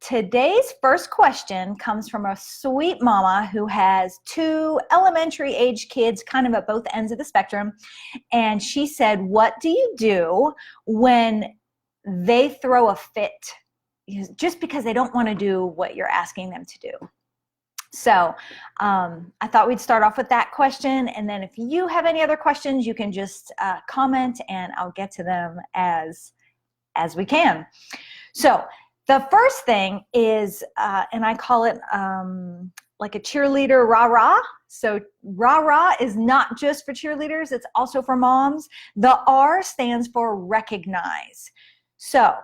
Today's first question comes from a sweet mama who has two elementary age kids kind of at both ends of the spectrum. And she said, what do you do when they throw a fit just because they don't want to do what you're asking them to do? So I thought we'd start off with that question. And then if you have any other questions, you can just comment and I'll get to them as we can. So the first thing is, and I call it like a cheerleader rah-rah. So rah-rah is not just for cheerleaders, it's also for moms. The R stands for recognize. So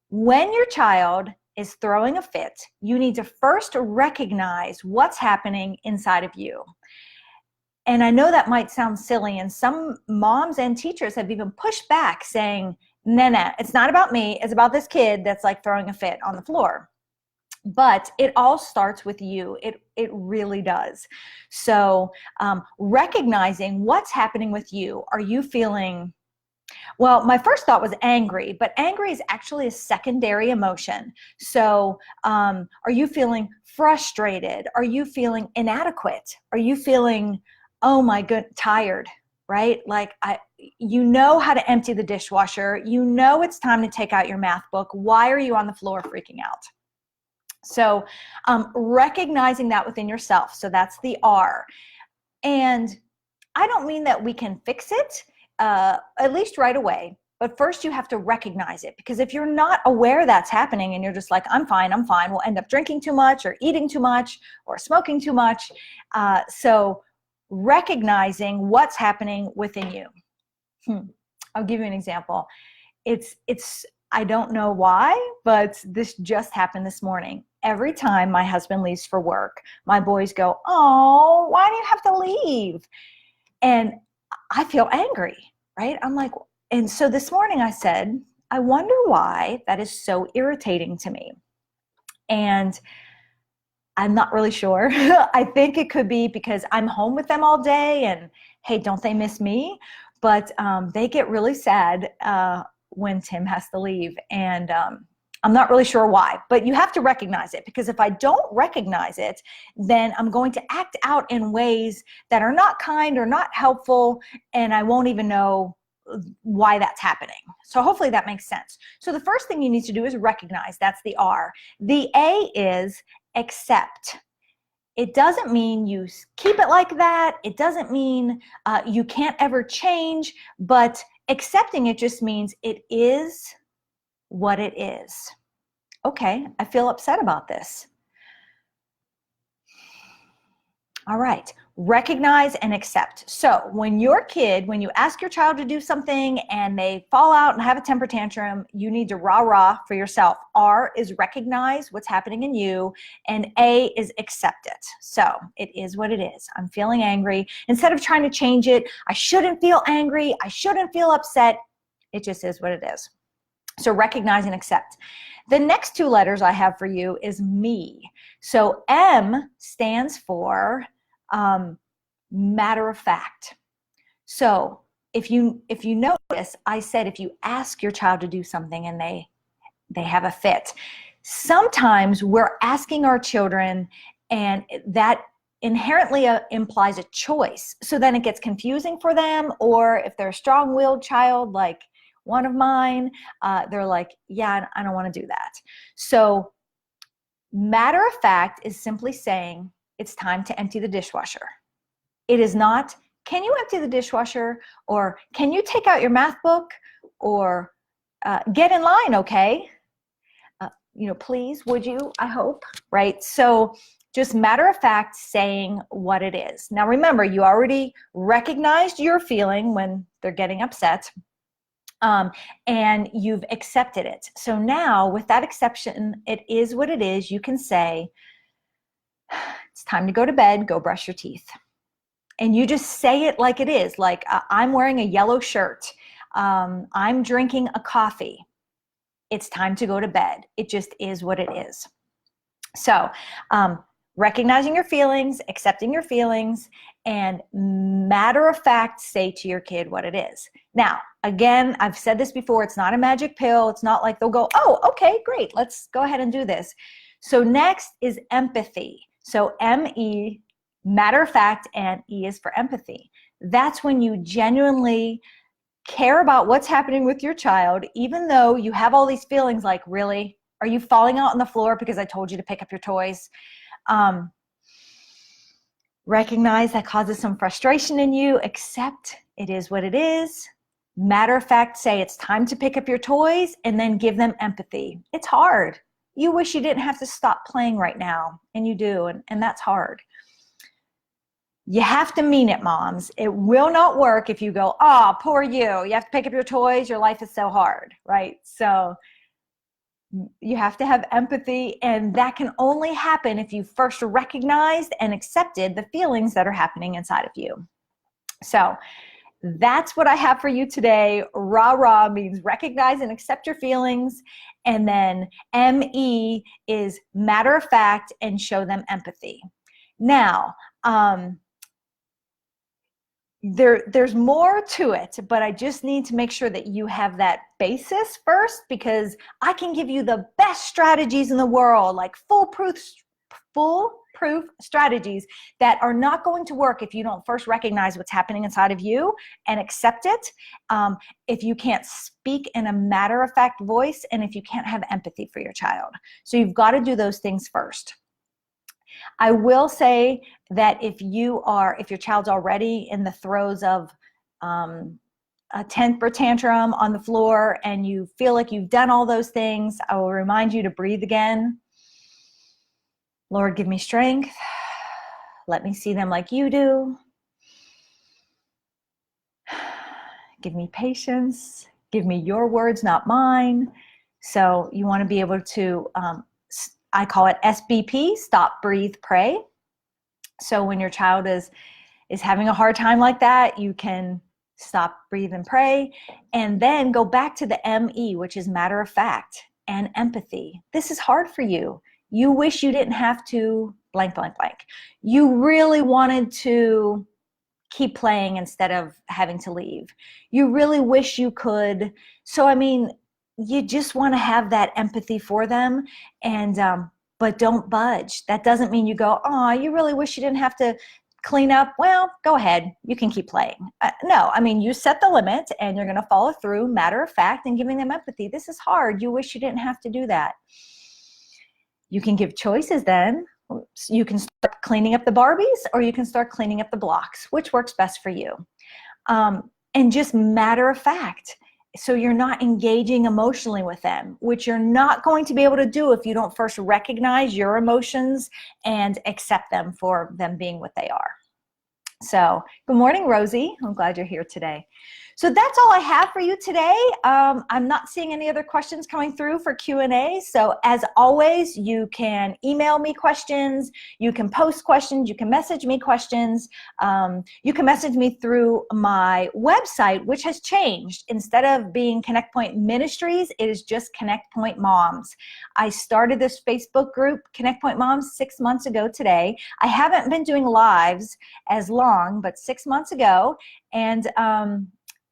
when your child is throwing a fit, you need to first recognize what's happening inside of you. And I know that might sound silly, and some moms and teachers have even pushed back saying, no, it's not about me. It's about this kid that's like throwing a fit on the floor. But it all starts with you. It really does. So recognizing what's happening with you. Are you feeling, well, my first thought was angry, but angry is actually a secondary emotion. So are you feeling frustrated? Are you feeling inadequate? Are you feeling, oh my good, tired? Right? Like you know how to empty the dishwasher. You know it's time to take out your math book. Why are you on the floor freaking out? So recognizing that within yourself. So that's the R. And I don't mean that we can fix it, at least right away. But first you have to recognize it, because if you're not aware that's happening and you're just like, I'm fine, we'll end up drinking too much or eating too much or smoking too much. So recognizing what's happening within you. I'll give you an example. I don't know why, but this just happened this morning. Every time my husband leaves for work, my boys go, oh, why do you have to leave? And I feel angry, right? I'm like, and so this morning I said, I wonder why that is so irritating to me. And I'm not really sure. I think it could be because I'm home with them all day and hey, don't they miss me? But they get really sad when Tim has to leave. And I'm not really sure why, but you have to recognize it, because if I don't recognize it, then I'm going to act out in ways that are not kind or not helpful, and I won't even know why that's happening. So hopefully that makes sense. So the first thing you need to do is recognize. That's the R. The A is accept. It doesn't mean you keep it like that. It doesn't mean you can't ever change, but accepting it just means it is what it is. Okay, I feel upset about this. All right, recognize and accept. So when you ask your child to do something and they fall out and have a temper tantrum, you need to rah-rah for yourself. R is recognize what's happening in you, and A is accept it. So it is what it is. I'm feeling angry. Instead of trying to change it, I shouldn't feel angry, I shouldn't feel upset. It just is what it is. So recognize and accept. The next two letters I have for you is me. So M stands for matter of fact. So if you notice, I said if you ask your child to do something and they have a fit, sometimes we're asking our children and that inherently implies a choice. So then it gets confusing for them, or if they're a strong-willed child like one of mine, they're like, yeah, I don't want to do that. So matter of fact is simply saying, it's time to empty the dishwasher. It is not, can you empty the dishwasher? Or can you take out your math book? Or get in line, okay? Please, would you, I hope, right? So just matter of fact saying what it is. Now remember, you already recognized your feeling when they're getting upset. And you've accepted it. So now with that exception, it is what it is. You can say, it's time to go to bed, go brush your teeth. And you just say it like it is, like I'm wearing a yellow shirt. I'm drinking a coffee. It's time to go to bed. It just is what it is. So recognizing your feelings, accepting your feelings, and matter of fact say to your kid what it is. Now, Again, I've said this before, it's not a magic pill. It's not like they'll go, oh, okay, great, let's go ahead and do this. So next is empathy. So M-E, matter of fact, and E is for empathy. That's when you genuinely care about what's happening with your child, even though you have all these feelings like, really? Are you falling out on the floor because I told you to pick up your toys? Recognize that causes some frustration in you, accept it is what it is. Matter of fact, say it's time to pick up your toys, and then give them empathy. It's hard. You wish you didn't have to stop playing right now, and you do, and that's hard. You have to mean it, moms. It will not work if you go, oh, poor you. You have to pick up your toys. Your life is so hard, right? So you have to have empathy, and that can only happen if you first recognized and accepted the feelings that are happening inside of you. So that's what I have for you today. Rah means recognize and accept your feelings. And then M-E is matter of fact and show them empathy. Now, there's more to it, but I just need to make sure that you have that basis first, because I can give you the best strategies in the world, like foolproof strategies that are not going to work if you don't first recognize what's happening inside of you and accept it. If you can't speak in a matter-of-fact voice, and if you can't have empathy for your child. So you've got to do those things first. I will say that if your child's already in the throes of a temper tantrum on the floor and you feel like you've done all those things, I will remind you to breathe again. Lord, give me strength. Let me see them like you do. Give me patience. Give me your words, not mine. So you want to be able to, I call it SBP, stop, breathe, pray. So when your child is having a hard time like that, you can stop, breathe, and pray, and then go back to the ME, which is matter of fact, and empathy. This is hard for you. You wish you didn't have to blank, blank, blank. You really wanted to keep playing instead of having to leave. You really wish you could. So, I mean, you just want to have that empathy for them, and but don't budge. That doesn't mean you go, oh, you really wish you didn't have to clean up. Well, go ahead. You can keep playing. No, I mean, you set the limit and you're going to follow through, matter of fact, and giving them empathy. This is hard. You wish you didn't have to do that. You can give choices then. You can start cleaning up the Barbies, or you can start cleaning up the blocks. Which works best for you? And just matter of fact. So you're not engaging emotionally with them, which you're not going to be able to do if you don't first recognize your emotions and accept them for them being what they are. So good morning, Rosie. I'm glad you're here today. So that's all I have for you today. I'm not seeing any other questions coming through for Q&A. So as always, you can email me questions, you can post questions, you can message me questions. You can message me through my website, which has changed. Instead of being Connect Point Ministries, it is just Connect Point Moms. I started this Facebook group, Connect Point Moms, 6 months ago today. I haven't been doing lives as long, but 6 months ago. And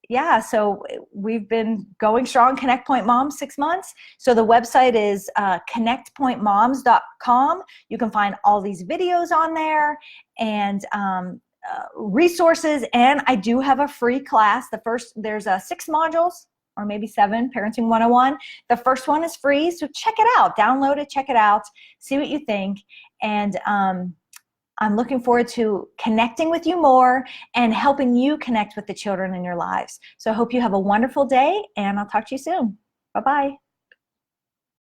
yeah, so we've been going strong, Connect Point Moms, 6 months. So the website is connectpointmoms.com. You can find all these videos on there and resources. And I do have a free class. There's 6 modules, or maybe 7, Parenting 101. The first one is free, so check it out. Download it, check it out, see what you think. And I'm looking forward to connecting with you more and helping you connect with the children in your lives. So I hope you have a wonderful day, and I'll talk to you soon. Bye-bye.